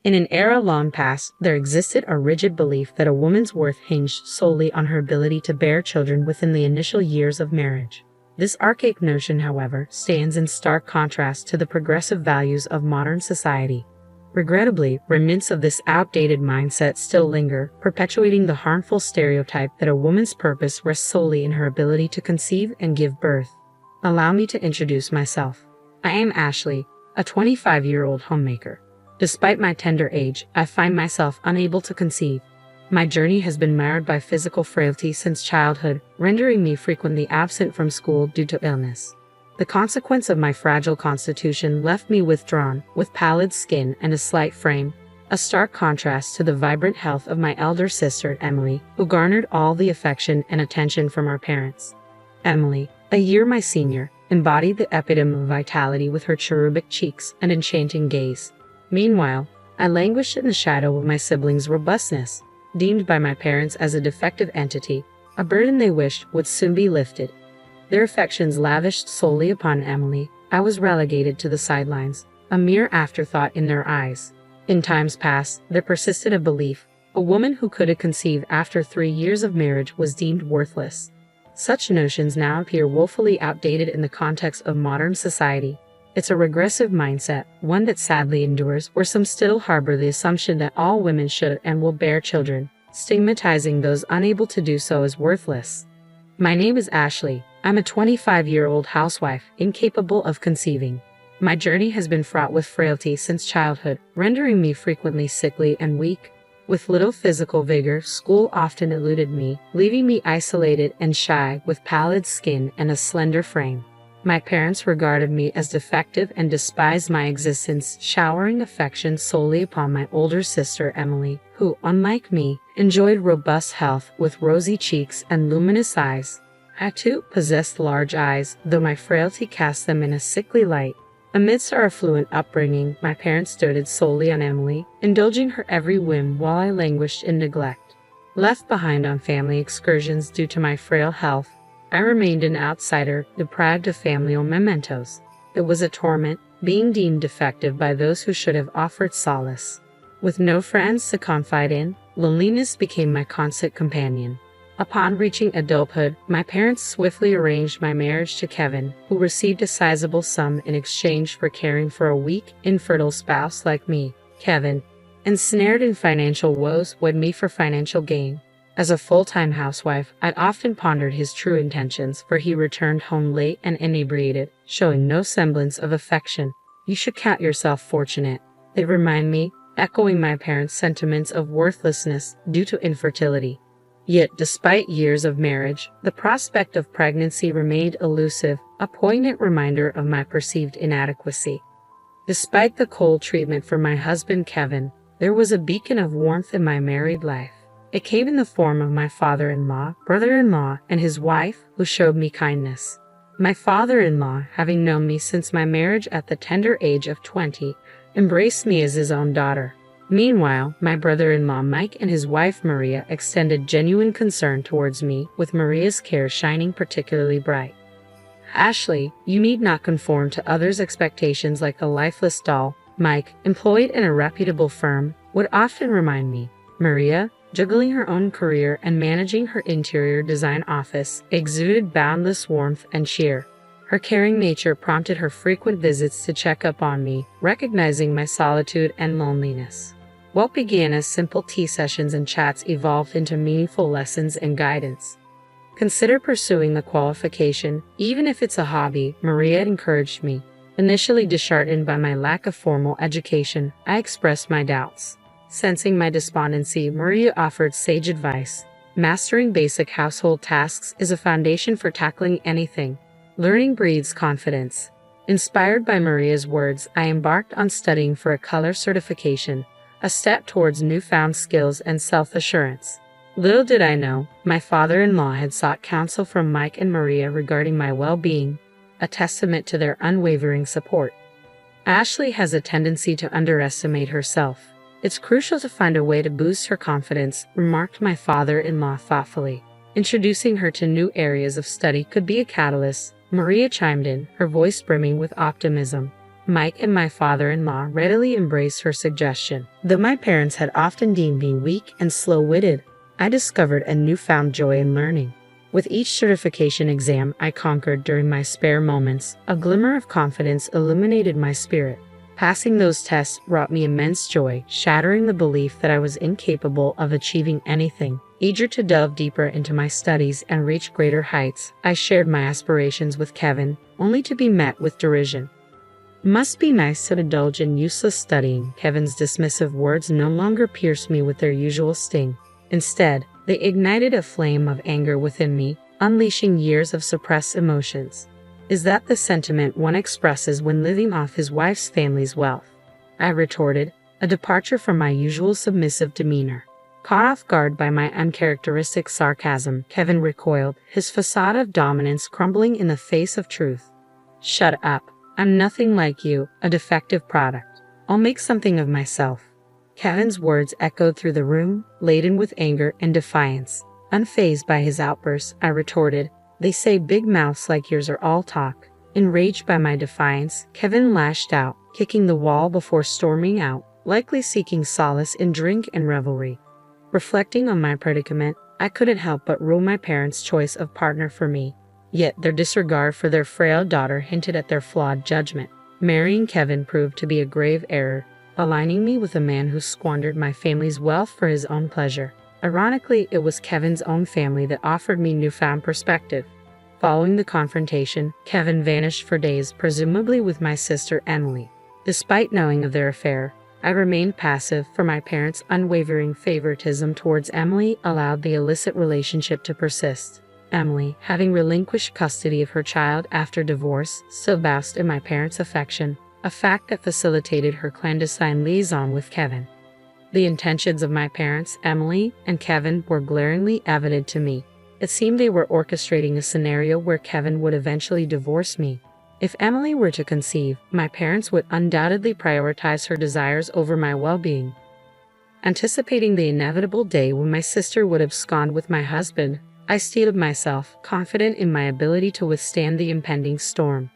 In an era long past, there existed a rigid belief that a woman's worth hinged solely on her ability to bear children within the initial years of marriage. This archaic notion, however, stands in stark contrast to the progressive values of modern society. Regrettably, remnants of this outdated mindset still linger, perpetuating the harmful stereotype that a woman's purpose rests solely in her ability to conceive and give birth. Allow me to introduce myself. I am Ashley, a 25-year-old homemaker. Despite my tender age, I find myself unable to conceive. My journey has been marred by physical frailty since childhood, rendering me frequently absent from school due to illness. The consequence of my fragile constitution left me withdrawn, with pallid skin and a slight frame, a stark contrast to the vibrant health of my elder sister, Emily, who garnered all the affection and attention from our parents. Emily, a year my senior, embodied the epitome of vitality with her cherubic cheeks and enchanting gaze. Meanwhile, I languished in the shadow of my siblings' robustness, deemed by my parents as a defective entity, a burden they wished would soon be lifted. Their affections lavished solely upon Emily, I was relegated to the sidelines, a mere afterthought in their eyes. In times past, there persisted a belief: a woman who could conceive after 3 years of marriage was deemed worthless. Such notions now appear woefully outdated in the context of modern society. It's a regressive mindset, one that sadly endures, where some still harbor the assumption that all women should and will bear children, stigmatizing those unable to do so as worthless. My name is Ashley. I'm a 25-year-old housewife, incapable of conceiving. My journey has been fraught with frailty since childhood, rendering me frequently sickly and weak. With little physical vigor, school often eluded me, leaving me isolated and shy, with pallid skin and a slender frame. My parents regarded me as defective and despised my existence, showering affection solely upon my older sister Emily, who, unlike me, enjoyed robust health with rosy cheeks and luminous eyes. I too possessed large eyes, though my frailty cast them in a sickly light. Amidst our affluent upbringing, my parents doted solely on Emily, indulging her every whim while I languished in neglect. Left behind on family excursions due to my frail health, I remained an outsider, deprived of familial mementos. It was a torment, being deemed defective by those who should have offered solace. With no friends to confide in, loneliness became my constant companion. Upon reaching adulthood, my parents swiftly arranged my marriage to Kevin, who received a sizable sum in exchange for caring for a weak, infertile spouse like me. Kevin, ensnared in financial woes, wed me for financial gain. As a full-time housewife, I'd often pondered his true intentions, for he returned home late and inebriated, showing no semblance of affection. You should count yourself fortunate, they remind me, echoing my parents' sentiments of worthlessness due to infertility. Yet, despite years of marriage, the prospect of pregnancy remained elusive, a poignant reminder of my perceived inadequacy. Despite the cold treatment from my husband Kevin, there was a beacon of warmth in my married life. It came in the form of my father-in-law, brother-in-law, and his wife, who showed me kindness. My father-in-law, having known me since my marriage at the tender age of 20, embraced me as his own daughter. Meanwhile, my brother-in-law Mike and his wife Maria extended genuine concern towards me, with Maria's care shining particularly bright. Ashley, you need not conform to others' expectations like a lifeless doll, Mike, employed in a reputable firm, would often remind me. Maria, juggling her own career and managing her interior design office, exuded boundless warmth and cheer. Her caring nature prompted her frequent visits to check up on me, recognizing my solitude and loneliness. What began as simple tea sessions and chats evolved into meaningful lessons and guidance. Consider pursuing the qualification, even if it's a hobby, Maria encouraged me. Initially disheartened by my lack of formal education, I expressed my doubts. Sensing my despondency, Maria offered sage advice. Mastering basic household tasks is a foundation for tackling anything. Learning breeds confidence. Inspired by Maria's words, I embarked on studying for a color certification, a step towards newfound skills and self-assurance. Little did I know, my father-in-law had sought counsel from Mike and Maria regarding my well-being, a testament to their unwavering support. Ashley has a tendency to underestimate herself. It's crucial to find a way to boost her confidence, remarked my father-in-law thoughtfully. Introducing her to new areas of study could be a catalyst, Maria chimed in, her voice brimming with optimism. Mike and my father-in-law readily embraced her suggestion. Though my parents had often deemed me weak and slow-witted, I discovered a newfound joy in learning. With each certification exam I conquered during my spare moments, a glimmer of confidence illuminated my spirit. Passing those tests brought me immense joy, shattering the belief that I was incapable of achieving anything. Eager to delve deeper into my studies and reach greater heights, I shared my aspirations with Kevin, only to be met with derision. "Must be nice to indulge in useless studying." Kevin's dismissive words no longer pierced me with their usual sting. Instead, they ignited a flame of anger within me, unleashing years of suppressed emotions. "Is that the sentiment one expresses when living off his wife's family's wealth?" I retorted, a departure from my usual submissive demeanor. Caught off guard by my uncharacteristic sarcasm, Kevin recoiled, his facade of dominance crumbling in the face of truth. "Shut up. I'm nothing like you, a defective product. I'll make something of myself." Kevin's words echoed through the room, laden with anger and defiance. Unfazed by his outburst, I retorted, "They say big mouths like yours are all talk." Enraged by my defiance, Kevin lashed out, kicking the wall before storming out, likely seeking solace in drink and revelry. Reflecting on my predicament, I couldn't help but rule my parents' choice of partner for me. Yet their disregard for their frail daughter hinted at their flawed judgment. Marrying Kevin proved to be a grave error, aligning me with a man who squandered my family's wealth for his own pleasure. Ironically, it was Kevin's own family that offered me newfound perspective. Following the confrontation, Kevin vanished for days, presumably with my sister Emily. Despite knowing of their affair, I remained passive, for my parents' unwavering favoritism towards Emily allowed the illicit relationship to persist. Emily, having relinquished custody of her child after divorce, still basked in my parents' affection, a fact that facilitated her clandestine liaison with Kevin. The intentions of my parents, Emily and Kevin, were glaringly evident to me. It seemed they were orchestrating a scenario where Kevin would eventually divorce me. If Emily were to conceive, my parents would undoubtedly prioritize her desires over my well-being. Anticipating the inevitable day when my sister would abscond with my husband, I steeled myself, confident in my ability to withstand the impending storm.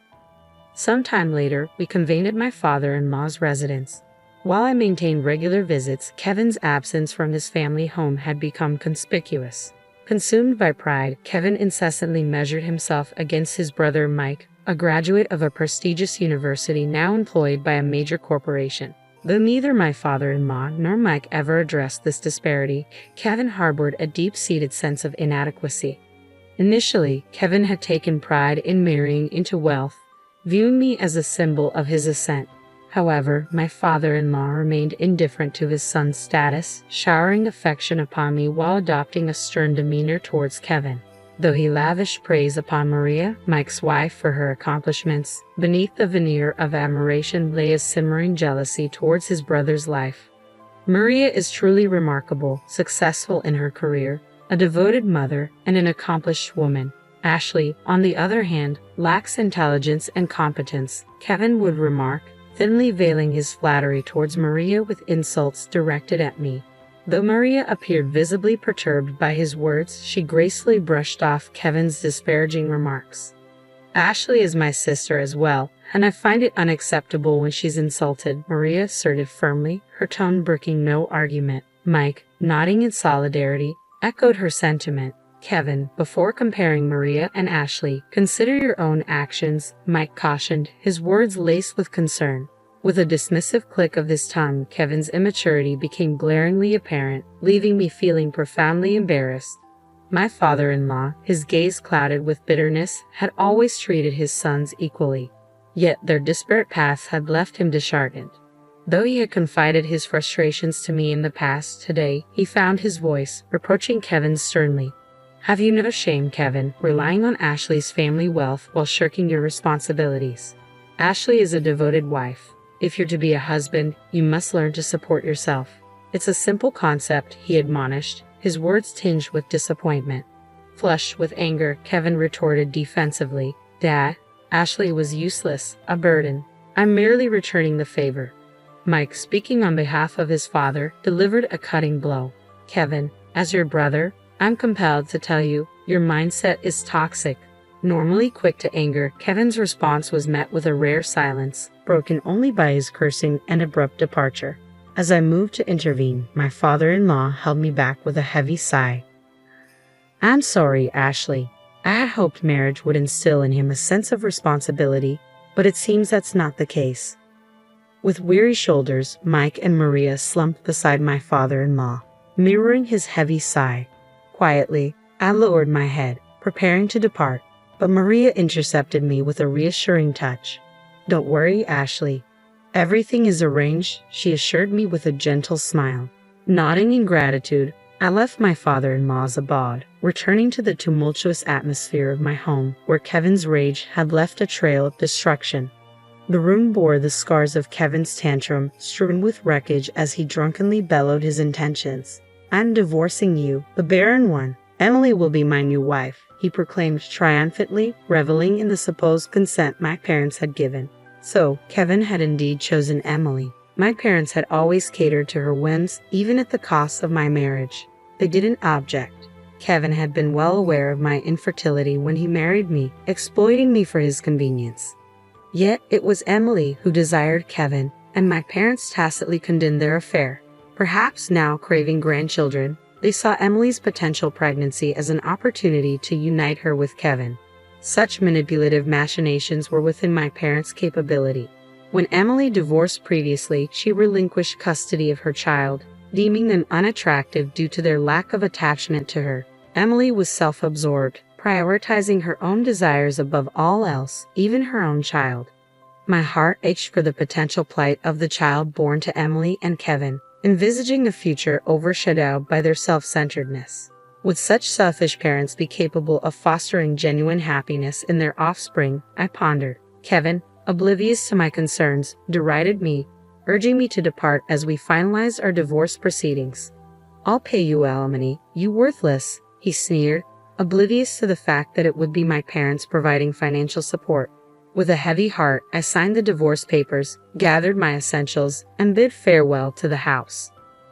Some time later, we convened at my father-in-law's residence. While I maintained regular visits, Kevin's absence from his family home had become conspicuous. Consumed by pride, Kevin incessantly measured himself against his brother Mike, a graduate of a prestigious university now employed by a major corporation. Though neither my father-in-law nor Mike ever addressed this disparity, Kevin harbored a deep-seated sense of inadequacy. Initially, Kevin had taken pride in marrying into wealth, viewing me as a symbol of his ascent. However, my father-in-law remained indifferent to his son's status, showering affection upon me while adopting a stern demeanor towards Kevin. Though he lavished praise upon Maria, Mike's wife, for her accomplishments, beneath the veneer of admiration lay a simmering jealousy towards his brother's life. Maria is truly remarkable, successful in her career, a devoted mother, and an accomplished woman. Ashley, on the other hand, lacks intelligence and competence, Kevin would remark, thinly veiling his flattery towards Maria with insults directed at me. Though Maria appeared visibly perturbed by his words, she gracefully brushed off Kevin's disparaging remarks. "Ashley is my sister as well, and I find it unacceptable when she's insulted," Maria asserted firmly, her tone brooking no argument. Mike, nodding in solidarity, echoed her sentiment. "Kevin, before comparing Maria and Ashley, consider your own actions," Mike cautioned, his words laced with concern. With a dismissive click of his tongue, Kevin's immaturity became glaringly apparent, leaving me feeling profoundly embarrassed. My father-in-law, his gaze clouded with bitterness, had always treated his sons equally. Yet their disparate paths had left him disheartened. Though he had confided his frustrations to me in the past, today he found his voice, reproaching Kevin sternly. "Have you no shame, Kevin, relying on Ashley's family wealth while shirking your responsibilities? Ashley is a devoted wife. If you're to be a husband, you must learn to support yourself. It's a simple concept," he admonished, his words tinged with disappointment. Flushed with anger, Kevin retorted defensively, "Dad, Ashley was useless, a burden. I'm merely returning the favor." Mike, speaking on behalf of his father, delivered a cutting blow. "Kevin, as your brother, I'm compelled to tell you, your mindset is toxic. Normally quick to anger, Kevin's response was met with a rare silence, broken only by his cursing and abrupt departure. As I moved to intervene, my father-in-law held me back with a heavy sigh. "I'm sorry, Ashley. I had hoped marriage would instill in him a sense of responsibility, but it seems that's not the case." With weary shoulders, Mike and Maria slumped beside my father-in-law, mirroring his heavy sigh. Quietly, I lowered my head, preparing to depart, but Maria intercepted me with a reassuring touch. "Don't worry, Ashley. Everything is arranged," she assured me with a gentle smile. Nodding in gratitude, I left my father-in-law's abode, returning to the tumultuous atmosphere of my home, where Kevin's rage had left a trail of destruction. The room bore the scars of Kevin's tantrum, strewn with wreckage as he drunkenly bellowed his intentions. "I'm divorcing you, the barren one. Emily will be my new wife," he proclaimed triumphantly, reveling in the supposed consent my parents had given. So, Kevin had indeed chosen Emily. My parents had always catered to her whims, even at the cost of my marriage. They didn't object. Kevin had been well aware of my infertility when he married me, exploiting me for his convenience. Yet it was Emily who desired Kevin, and my parents tacitly condoned their affair. Perhaps now craving grandchildren, they saw Emily's potential pregnancy as an opportunity to unite her with Kevin. Such manipulative machinations were within my parents' capability. When Emily divorced previously, she relinquished custody of her child, deeming them unattractive due to their lack of attachment to her. Emily was self-absorbed, prioritizing her own desires above all else, even her own child. My heart ached for the potential plight of the child born to Emily and Kevin, envisaging a future overshadowed by their self-centeredness. Would such selfish parents be capable of fostering genuine happiness in their offspring? I pondered. Kevin, oblivious to my concerns, derided me, urging me to depart as we finalized our divorce proceedings. "I'll pay you alimony, you worthless," he sneered, oblivious to the fact that it would be my parents providing financial support. With a heavy heart, I signed the divorce papers, gathered my essentials, and bid farewell to the house.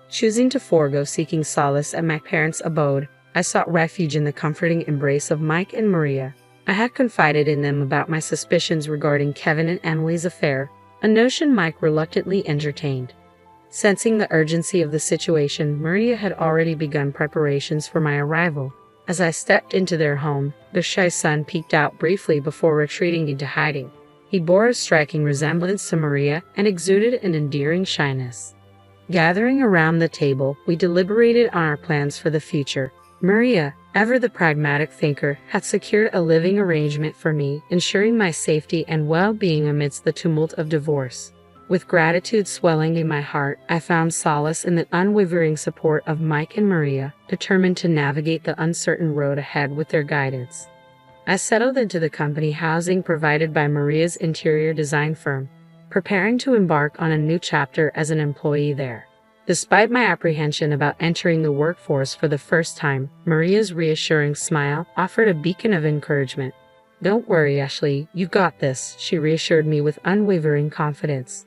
Choosing to forego seeking solace at my parents' abode, I sought refuge in the comforting embrace of Mike and Maria. I had confided in them about my suspicions regarding Kevin and Emily's affair, a notion Mike reluctantly entertained. Sensing the urgency of the situation, Maria had already begun preparations for my arrival. As I stepped into their home, the shy son peeked out briefly before retreating into hiding. He bore a striking resemblance to Maria and exuded an endearing shyness. Gathering around the table, we deliberated on our plans for the future. Maria, ever the pragmatic thinker, had secured a living arrangement for me, ensuring my safety and well-being amidst the tumult of divorce. With gratitude swelling in my heart, I found solace in the unwavering support of Mike and Maria, determined to navigate the uncertain road ahead with their guidance. I settled into the company housing provided by Maria's interior design firm, preparing to embark on a new chapter as an employee there. Despite my apprehension about entering the workforce for the first time, Maria's reassuring smile offered a beacon of encouragement. "Don't worry, Ashley, you got this," she reassured me with unwavering confidence.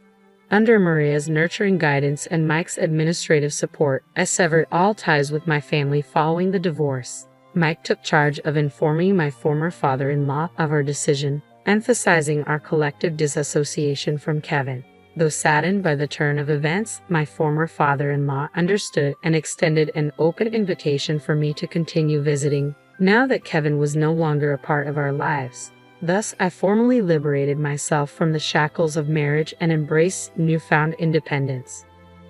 Under Maria's nurturing guidance and Mike's administrative support, I severed all ties with my family following the divorce. Mike took charge of informing my former father-in-law of our decision, emphasizing our collective disassociation from Kevin. Though saddened by the turn of events, my former father-in-law understood and extended an open invitation for me to continue visiting, now that Kevin was no longer a part of our lives. Thus, I formally liberated myself from the shackles of marriage and embraced newfound independence.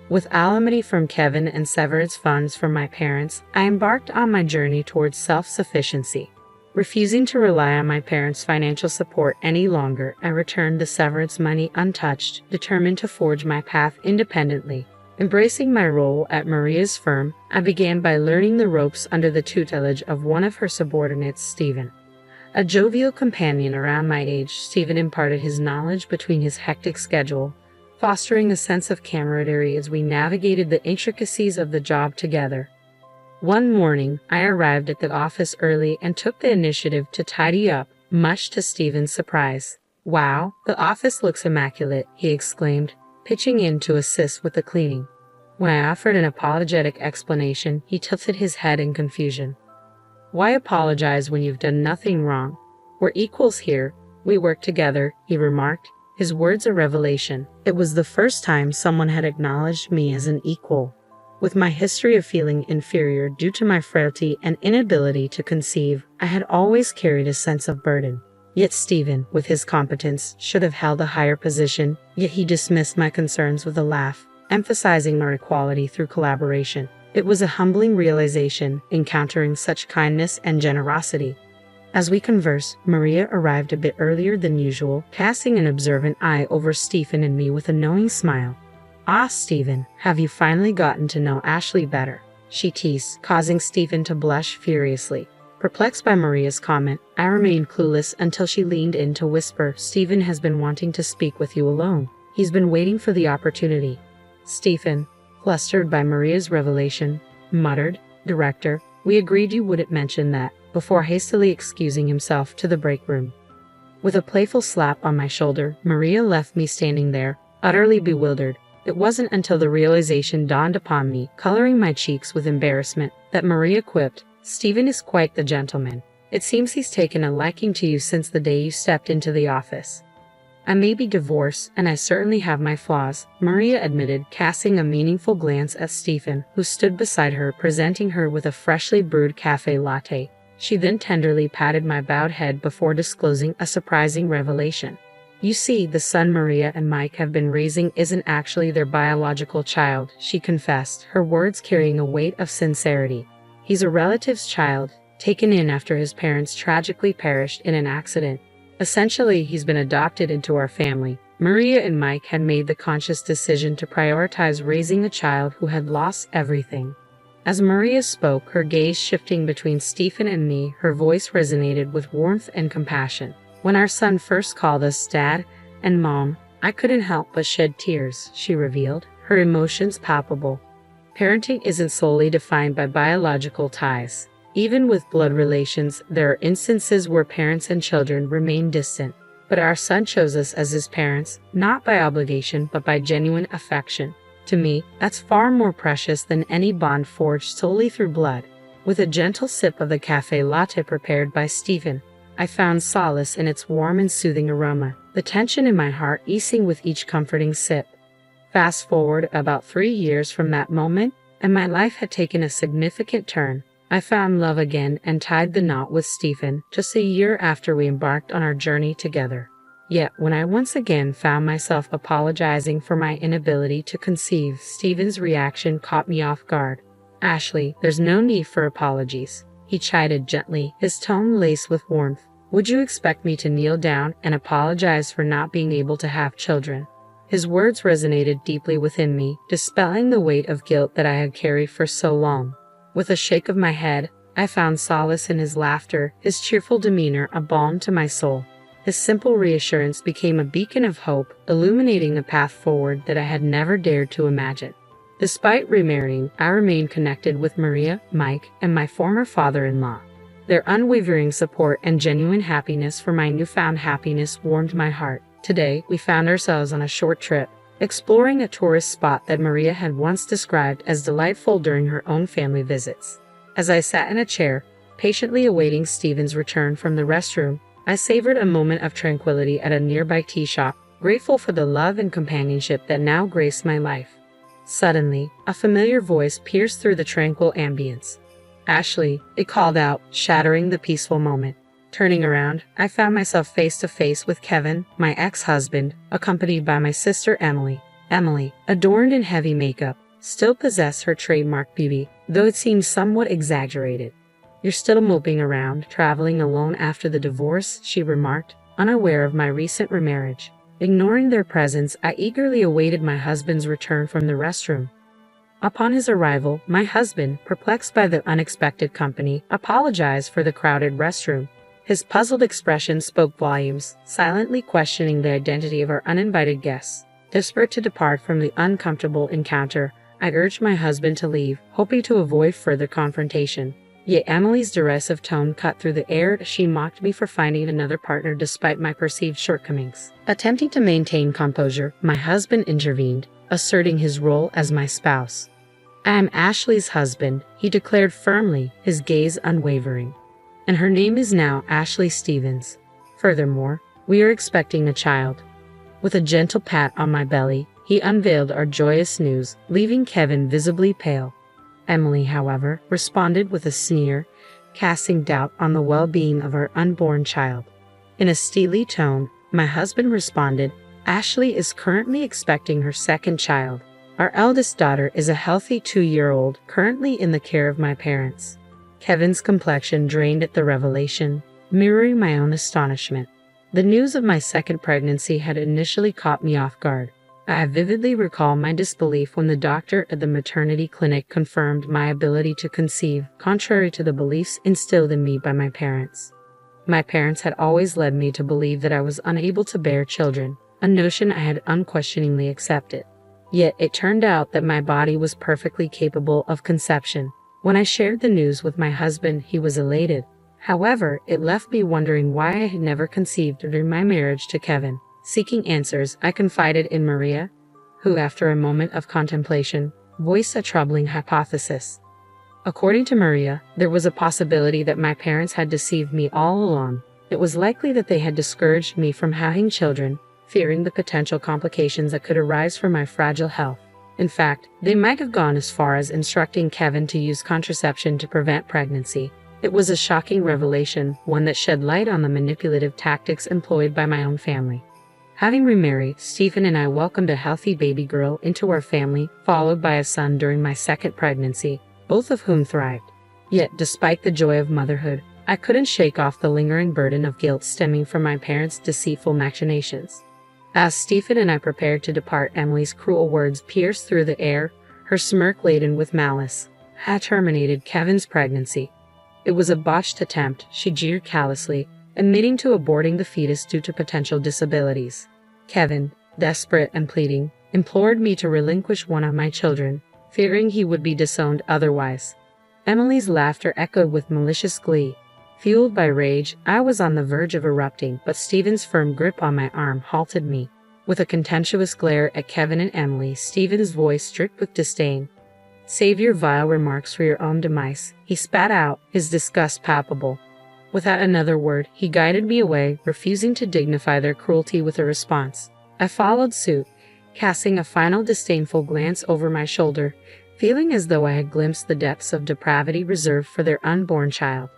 With alimony from Kevin and severance funds from my parents, I embarked on my journey towards self-sufficiency. Refusing to rely on my parents' financial support any longer, I returned the severance money untouched, determined to forge my path independently. Embracing my role at Maria's firm, I began by learning the ropes under the tutelage of one of her subordinates, Stephen. A jovial companion around my age, Stephen imparted his knowledge between his hectic schedule, fostering a sense of camaraderie as we navigated the intricacies of the job together. One morning, I arrived at the office early and took the initiative to tidy up, much to Stephen's surprise. "Wow, the office looks immaculate," he exclaimed, pitching in to assist with the cleaning. When I offered an apologetic explanation, he tilted his head in confusion. "Why apologize when you've done nothing wrong? "We're equals here. We work together," he remarked, his words a revelation. It was the first time someone had acknowledged me as an equal. With my history of feeling inferior due to my frailty and inability to conceive, I had always carried a sense of burden. Yet Stephen, with his competence, should have held a higher position, yet he dismissed my concerns with a laugh, emphasizing our equality through collaboration. It was a humbling realization, encountering such kindness and generosity. As we conversed, Maria arrived a bit earlier than usual, casting an observant eye over Stephen and me with a knowing smile. "Ah, Stephen, have you finally gotten to know Ashley better?" she teased, causing Stephen to blush furiously. Perplexed by Maria's comment, I remained clueless until she leaned in to whisper, "Stephen has been wanting to speak with you alone. He's been waiting for the opportunity." Stephen, flustered by Maria's revelation, muttered, "Director, we agreed you wouldn't mention that," before hastily excusing himself to the break room. With a playful slap on my shoulder, Maria left me standing there, utterly bewildered. It wasn't until the realization dawned upon me, coloring my cheeks with embarrassment, that Maria quipped, "Stephen is quite the gentleman. It seems he's taken a liking to you since the day you stepped into the office." "I may be divorced, and I certainly have my flaws," Maria admitted, casting a meaningful glance at Stephen, who stood beside her, presenting her with a freshly brewed cafe latte. She then tenderly patted my bowed head before disclosing a surprising revelation. "You see, the son Maria and Mike have been raising isn't actually their biological child," she confessed, her words carrying a weight of sincerity. "He's a relative's child, taken in after his parents tragically perished in an accident. Essentially, he's been adopted into our family." Maria and Mike had made the conscious decision to prioritize raising a child who had lost everything. As Maria spoke, her gaze shifting between Stephen and me, her voice resonated with warmth and compassion. "When our son first called us Dad and Mom, I couldn't help but shed tears," she revealed, her emotions palpable. Parenting isn't solely defined by biological ties. Even with blood relations, there are instances where parents and children remain distant. But our son chose us as his parents, not by obligation, but by genuine affection. To me, that's far more precious than any bond forged solely through blood. With a gentle sip of the cafe latte prepared by Stephen, I found solace in its warm and soothing aroma, the tension in my heart easing with each comforting sip. Fast forward about 3 years from that moment, and my life had taken a significant turn. I found love again and tied the knot with Stephen just a year after we embarked on our journey together. Yet, when I once again found myself apologizing for my inability to conceive, Stephen's reaction caught me off guard. "Ashley, there's no need for apologies," he chided gently, his tone laced with warmth. "Would you expect me to kneel down and apologize for not being able to have children?" His words resonated deeply within me, dispelling the weight of guilt that I had carried for so long. With a shake of my head, I found solace in his laughter, his cheerful demeanor a balm to my soul. His simple reassurance became a beacon of hope, illuminating a path forward that I had never dared to imagine. Despite remarrying, I remained connected with Maria, Mike, and my former father-in-law. Their unwavering support and genuine happiness for my newfound happiness warmed my heart. Today, we found ourselves on a short trip, exploring a tourist spot that Maria had once described as delightful during her own family visits. As I sat in a chair, patiently awaiting Stephen's return from the restroom, I savored a moment of tranquility at a nearby tea shop, grateful for the love and companionship that now graced my life. Suddenly, a familiar voice pierced through the tranquil ambience. "Ashley," it called out, shattering the peaceful moment. Turning around, I found myself face to face with Kevin, my ex-husband, accompanied by my sister Emily. Emily, adorned in heavy makeup, still possessed her trademark beauty, though it seemed somewhat exaggerated. "You're still moping around, traveling alone after the divorce," she remarked, unaware of my recent remarriage. Ignoring their presence, I eagerly awaited my husband's return from the restroom. Upon his arrival, my husband, perplexed by the unexpected company, apologized for the crowded restroom. His puzzled expression spoke volumes, silently questioning the identity of our uninvited guests. Desperate to depart from the uncomfortable encounter, I urged my husband to leave, hoping to avoid further confrontation. Yet Emily's derisive tone cut through the air as she mocked me for finding another partner despite my perceived shortcomings. Attempting to maintain composure, my husband intervened, asserting his role as my spouse. "I am Ashley's husband," he declared firmly, his gaze unwavering. "And her name is now Ashley Stevens." Furthermore, we are expecting a child. With a gentle pat on my belly, he unveiled our joyous news, leaving Kevin visibly pale. Emily, however, responded with a sneer, casting doubt on the well-being of our unborn child. In a steely tone, my husband responded, "Ashley is currently expecting her second child. Our eldest daughter is a healthy 2-year-old, currently in the care of my parents." Kevin's complexion drained at the revelation, mirroring my own astonishment. The news of my second pregnancy had initially caught me off guard. I vividly recall my disbelief when the doctor at the maternity clinic confirmed my ability to conceive, contrary to the beliefs instilled in me by my parents. My parents had always led me to believe that I was unable to bear children, a notion I had unquestioningly accepted. Yet it turned out that my body was perfectly capable of conception. When I shared the news with my husband, he was elated. However, it left me wondering why I had never conceived during my marriage to Kevin. Seeking answers, I confided in Maria, who, after a moment of contemplation, voiced a troubling hypothesis. According to Maria, there was a possibility that my parents had deceived me all along. It was likely that they had discouraged me from having children, fearing the potential complications that could arise from my fragile health. In fact, they might have gone as far as instructing Kevin to use contraception to prevent pregnancy. It was a shocking revelation, one that shed light on the manipulative tactics employed by my own family. Having remarried, Stephen and I welcomed a healthy baby girl into our family, followed by a son during my second pregnancy, both of whom thrived. Yet, despite the joy of motherhood, I couldn't shake off the lingering burden of guilt stemming from my parents' deceitful machinations. As Stephen and I prepared to depart, Emily's cruel words pierced through the air, her smirk laden with malice. Had terminated Kevin's pregnancy. It was a botched attempt, she jeered callously, admitting to aborting the fetus due to potential disabilities. Kevin, desperate and pleading, implored me to relinquish one of my children, fearing he would be disowned otherwise. Emily's laughter echoed with malicious glee. Fueled by rage, I was on the verge of erupting, but Stephen's firm grip on my arm halted me. With a contemptuous glare at Kevin and Emily, Stephen's voice dripped with disdain. "Save your vile remarks for your own demise," he spat out, his disgust palpable. Without another word, he guided me away, refusing to dignify their cruelty with a response. I followed suit, casting a final disdainful glance over my shoulder, feeling as though I had glimpsed the depths of depravity reserved for their unborn child.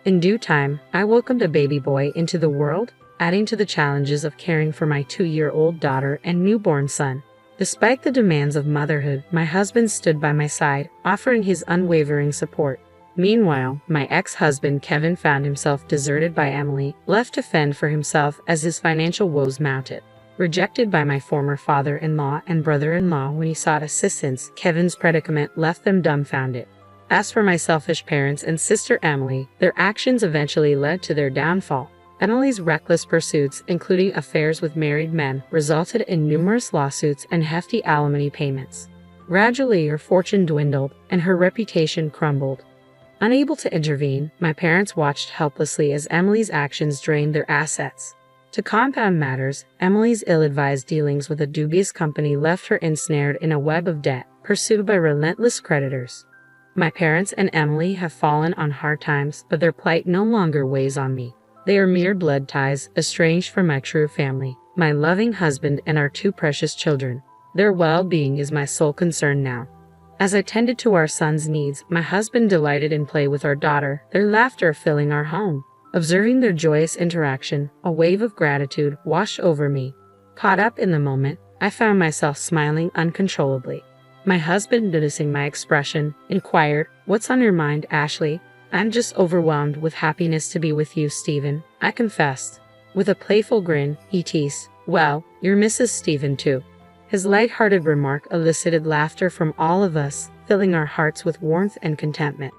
In due time, I welcomed a baby boy into the world, adding to the challenges of caring for my 2-year-old daughter and newborn son. Despite the demands of motherhood, my husband stood by my side, offering his unwavering support. Meanwhile, my ex-husband Kevin found himself deserted by Emily, left to fend for himself as his financial woes mounted. Rejected by my former father-in-law and brother-in-law when he sought assistance, Kevin's predicament left them dumbfounded. As for my selfish parents and sister Emily, their actions eventually led to their downfall. Emily's reckless pursuits, including affairs with married men, resulted in numerous lawsuits and hefty alimony payments. Gradually, her fortune dwindled, and her reputation crumbled. Unable to intervene, my parents watched helplessly as Emily's actions drained their assets. To compound matters, Emily's ill-advised dealings with a dubious company left her ensnared in a web of debt, pursued by relentless creditors. My parents and Emily have fallen on hard times, but their plight no longer weighs on me. They are mere blood ties, estranged from my true family, my loving husband and our 2 precious children. Their well-being is my sole concern now. As I tended to our son's needs, my husband delighted in play with our daughter, their laughter filling our home. Observing their joyous interaction, a wave of gratitude washed over me. Caught up in the moment, I found myself smiling uncontrollably. My husband, noticing my expression, inquired, "What's on your mind, Ashley?" "I'm just overwhelmed with happiness to be with you, Stephen," I confessed. With a playful grin, he teased, "Well, you're Mrs. Stephen too." His light-hearted remark elicited laughter from all of us, filling our hearts with warmth and contentment.